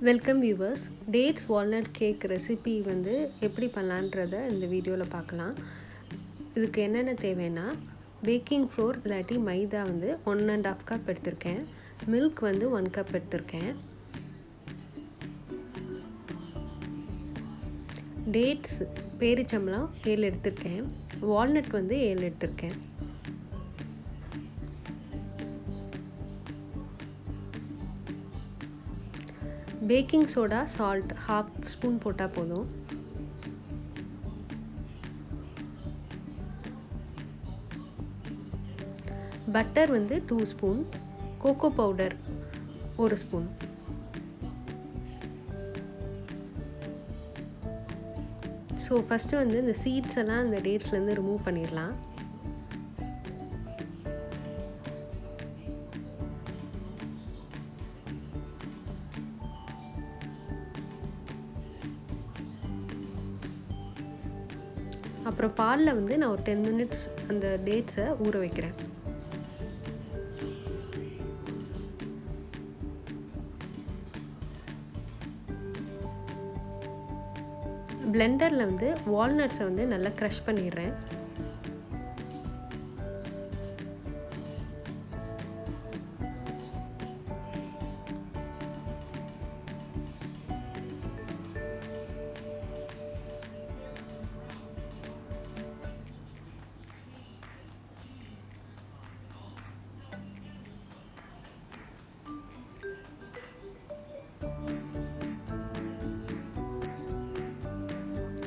Welcome viewers. Dates walnut cake recipe எப்படி பண்ணலான்றதை இந்த வீடியோவில் பார்க்கலாம். இதுக்கு என்னென்ன தேவைன்னா, பேக்கிங் ஃப்ளோர் இல்லாட்டி மைதா 1.5 கப் எடுத்திருக்கேன். மில்க் 1 கப் எடுத்திருக்கேன். டேட்ஸ் பேரிச்சம்பழம் 7 எடுத்திருக்கேன். வால்நட் 7 எடுத்திருக்கேன். பேக்கிங் சோடா, சால்ட் 1/2 ஸ்பூன் போட்டால் போதும். Butter 2 spoon. Cocoa powder 1 spoon. So first இந்த சீட்ஸ் எல்லாம் இந்த டேட்ஸ்லேருந்து ரிமூவ் பண்ணிடலாம். அப்புறம் பாலில் நான் ஒரு 10 மினிட்ஸ் அந்த டேட்ஸை ஊற வைக்கிறேன். பிளெண்டரில் வால்நட்ஸை நல்லா க்ரஷ் பண்ணிடுறேன்.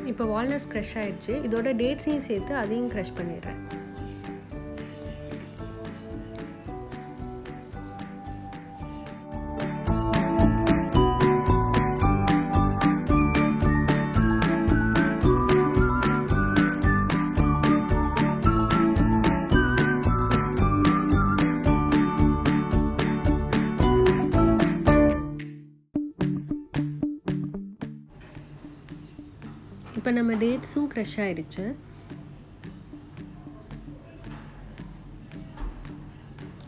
இப்போ வால்நட்ஸ் க்ரஷ் ஆகிடுச்சு. இதோட டேட்ஸையும் சேர்த்து அதையும் க்ரஷ் பண்ணிடுறேன். இப்போ நம்ம டேட்ஸும் க்ரஷ் ஆயிடுச்சு.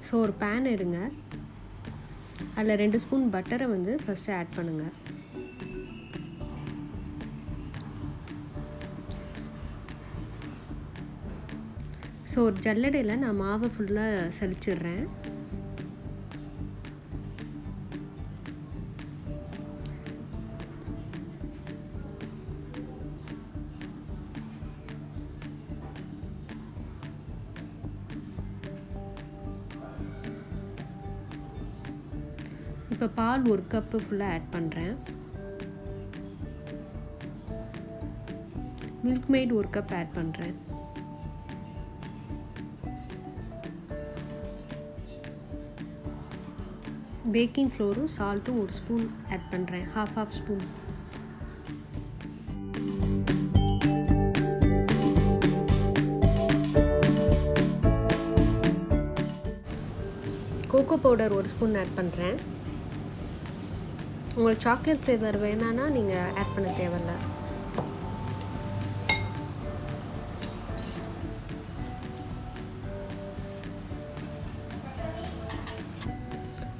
ஸோ ஒரு பேன் எடுங்க. அதில் 2 ஸ்பூன் பட்டரை ஃபஸ்ட்டு ஆட் பண்ணுங்கள். ஸோ ஒரு ஜல்லடையில் நான் மாவை ஃபுல்லாக சலிச்சிடுறேன். இப்போ பால் 1 கப்பு ஃபுல்லாக ஆட் பண்ணுறேன். மில்க் மேட் 1 கப் ஆட் பண்ணுறேன். பேக்கிங் ஃப்ளோரும் சால்ட்டும் 1 ஸ்பூன் ஆட் பண்ணுறேன். Half spoon. Cocoa powder 1 spoon add பண்ணுறேன். உங்களுக்கு சாக்லேட் ஃப்ளேவர் வேணான்னா நீங்கள் ஆட் பண்ண தேவையில்ல.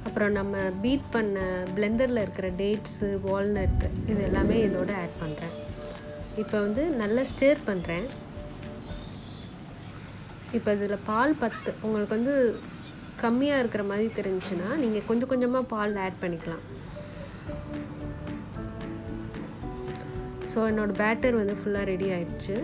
அப்புறம் நம்ம பீட் பண்ண பிளெண்டரில் இருக்கிற டேட்ஸு, வால்நட் இது எல்லாமே இதோட ஆட் பண்ணுறேன். இப்போ நல்லா ஸ்டிர் பண்ணுறேன். இப்போ இதில் பால் உங்களுக்கு கம்மியாக இருக்கிற மாதிரி தெரிஞ்சுன்னா நீங்கள் கொஞ்சம் கொஞ்சமாக பால் ஆட் பண்ணிக்கலாம். ஸோ என்னோடய பேட்டர் ஃபுல்லாக ரெடி ஆயிடுச்சு.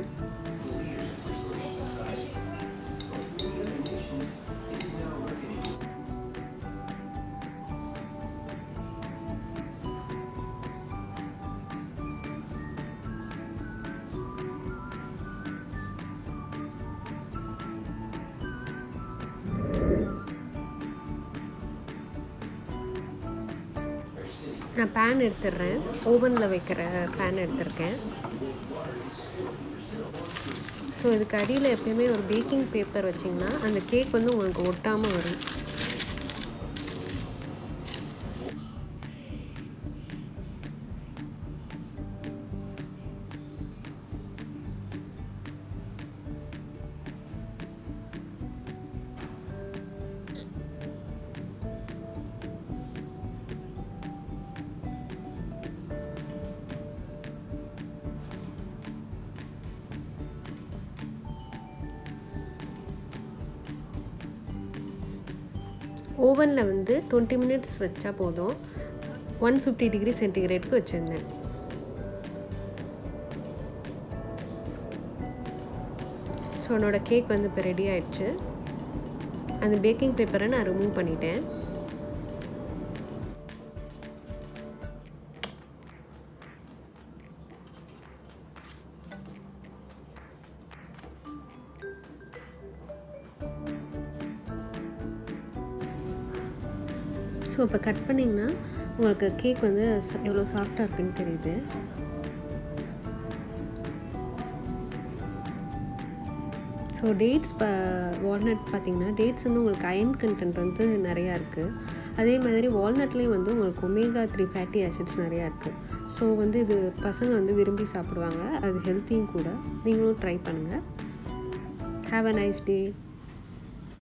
நான் பேன் எடுத்துடுறேன். ஓவனில் வைக்கிற பேன் எடுத்திருக்கேன். ஸோ இதுக்கு அடியில் எப்பயுமே ஒரு பேக்கிங் பேப்பர் வச்சிங்கன்னா அந்த கேக் உங்களுக்கு ஒட்டாமல் வரும். ஓவனில் வந்து 20 மினிட்ஸ் வச்சா போதும். 150 டிகிரி சென்டிகிரேடுக்கு வச்சுருந்தேன். ஸோ என்னோடய கேக் வந்து இப்போ ரெடி ஆகிடுச்சு. அந்த பேக்கிங் பேப்பரை நான் ரிமூவ் பண்ணிட்டேன். ஸோ இப்போ கட் பண்ணிங்கன்னா உங்களுக்கு கேக் வந்து எவ்வளோ சாஃப்டாக இருக்குன்னு தெரியுது. ஸோ டேட்ஸ் வால்நட் பார்த்திங்கன்னா டேட்ஸ் வந்து உங்களுக்கு அயன் கண்டென்ட் வந்து நிறையா இருக்குது. அதே மாதிரி வால்நட்லேயும் வந்து உங்களுக்கு omega-3 ஃபேட்டி ஆசிட்ஸ் நிறையா இருக்குது. ஸோ வந்து இது பசங்க வந்து விரும்பி சாப்பிடுவாங்க. அது ஹெல்த்தியும் கூட. நீங்களும் ட்ரை பண்ணுங்கள். Have a nice day.